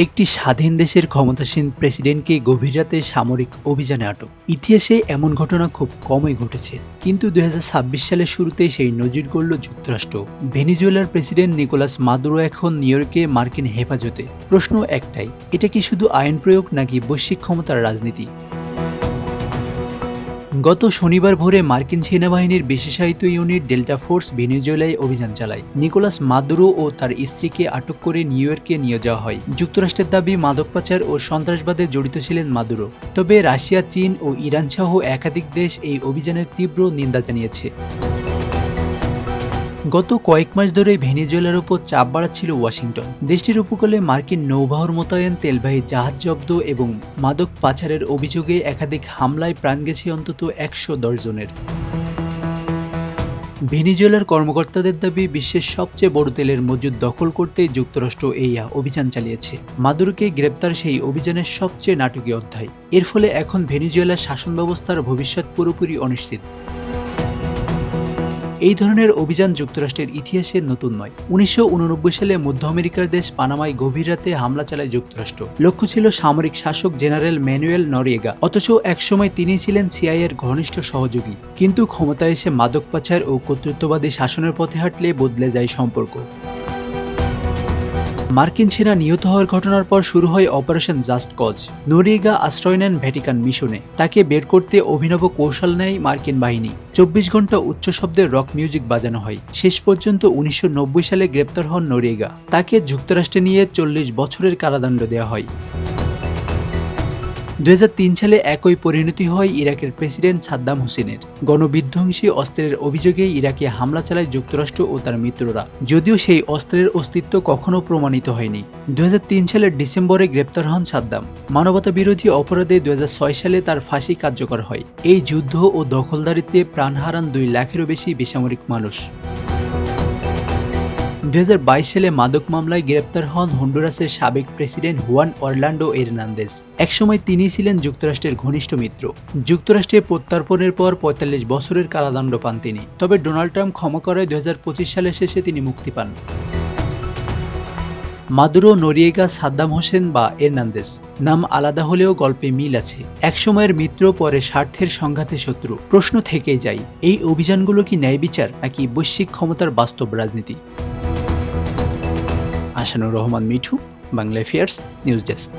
একটি স্বাধীন দেশের ক্ষমতাসীন প্রেসিডেন্টকে গভীর রাতে সামরিক অভিযানে আটক। ইতিহাসে এমন ঘটনা খুব কমই ঘটেছে, কিন্তু ২০২৬ সালের শুরুতে সেই নজির গড়ল যুক্তরাষ্ট্র। ভেনেজুয়েলার প্রেসিডেন্ট নিকোলাস মাদুরো এখন নিউ ইয়র্কে মার্কিন হেফাজতে। প্রশ্ন একটাই, এটা কি শুধু আইন প্রয়োগ নাকি বৈশ্বিক ক্ষমতার রাজনীতি? গত শনিবার ভোরে মার্কিন সেনাবাহিনীর বিশেষায়িত ইউনিট ডেল্টা ফোর্স ভেনেজুয়েলায় অভিযান চালায়। নিকোলাস মাদুরো ও তার স্ত্রীকে আটক করে নিউ ইয়র্কে নিয়ে যাওয়া হয়। যুক্তরাষ্ট্রের দাবি মাদক পাচার ও সন্ত্রাসবাদে জড়িত ছিলেন মাদুরো। তবে রাশিয়া, চীন ও ইরান সহ একাধিক দেশ এই অভিযানের তীব্র নিন্দা জানিয়েছে। গত কয়েক মাস ধরে ভেনেজুয়েলার উপর চাপ বাড়াচ্ছিল ওয়াশিংটন। দেশটির উপকূলে মার্কিন নৌবাহর মোতায়েন, তেলবাহী জাহাজ জব্দ এবং মাদক পাচারের অভিযোগে একাধিক হামলায় প্রাণ গেছে অন্তত ১১০ জনের। ভেনেজুয়েলার কর্মকর্তাদের দাবি, বিশ্বের সবচেয়ে বড় তেলের মজুদ দখল করতে যুক্তরাষ্ট্র এই অভিযান চালিয়েছে। মাদুরোকে গ্রেপ্তার সেই অভিযানের সবচেয়ে নাটকীয় অধ্যায়। এর ফলে এখন ভেনেজুয়েলার শাসন ব্যবস্থার ভবিষ্যৎ পুরোপুরি অনিশ্চিত। এই ধরনের অভিযান যুক্তরাষ্ট্রের ইতিহাসে নতুন নয়। ১৯৮৯ সালে মধ্য আমেরিকার দেশ পানামায় গভীর রাতে হামলা চালায় যুক্তরাষ্ট্র। লক্ষ্য ছিল সামরিক শাসক জেনারেল ম্যানুয়েল নরিয়েগা। অথচ একসময় তিনি ছিলেন সিআইএর ঘনিষ্ঠ সহযোগী। কিন্তু ক্ষমতায় এসে মাদক পাচার ও কর্তৃত্ববাদী শাসনের পথে হাঁটলে বদলে যায় সম্পর্ক। মার্কিন সেনা নিহত হওয়ার ঘটনার পর শুরু হয় অপারেশন জাস্ট কজ। নরিয়েগা আশ্রয় নেন ভ্যাটিকান মিশনে। তাকে বের করতে অভিনব কৌশল নেয় মার্কিন বাহিনী। ২৪ ঘন্টা উচ্চ শব্দের রক মিউজিক বাজানো হয়। শেষ পর্যন্ত ১৯৯০ সালে গ্রেপ্তার হন নরিয়েগা। তাকে যুক্তরাষ্ট্রে নিয়ে ৪০ বছরের কারাদণ্ড দেওয়া হয়। ২০০৩ সালে একই পরিণতি হয় ইরাকের প্রেসিডেন্ট সাদ্দাম হোসেনের। গণবিধ্বংসী অস্ত্রের অভিযোগে ইরাকে হামলা চালায় যুক্তরাষ্ট্র ও তার মিত্ররা, যদিও সেই অস্ত্রের অস্তিত্ব কখনো প্রমাণিত হয়নি। ২০০৩ সালের ডিসেম্বরে গ্রেপ্তার হন সাদ্দাম। মানবতা বিরোধী অপরাধে ২০০৬ সালে তার ফাঁসি কার্যকর হয়। এই যুদ্ধ ও দখলদারিত্বে প্রাণ হারান ২ লাখেরও বেশি বেসামরিক মানুষ। ২০২২ সালে মাদক মামলায় গ্রেপ্তার হন হন্ডুরাসের সাবেক প্রেসিডেন্ট হুয়ান অরল্যান্ডো এরনান্দেজ। একসময় তিনি ছিলেন যুক্তরাষ্ট্রের ঘনিষ্ঠ মিত্র। যুক্তরাষ্ট্রে প্রত্যর্পণের পর ৪৫ বছরের কারাদণ্ড পান তিনি। তবে ডোনাল্ড ট্রাম্প ক্ষমা করায় ২০২৫ সালের শেষে তিনি মুক্তি পান। মাদুরো, নরিয়েগা, সাদ্দাম হোসেন বা এরনান্দেজ নাম আলাদা হলেও গল্পে মিল আছে। একসময়ের মিত্র, পরে স্বার্থের সংঘাতে শত্রু। প্রশ্ন থেকেই যায়, এই অভিযানগুলো কি ন্যায় বিচার নাকি বৈশ্বিক ক্ষমতার বাস্তব রাজনীতি? Ashanur Rahman Mithu, Bangla affairs, news desk.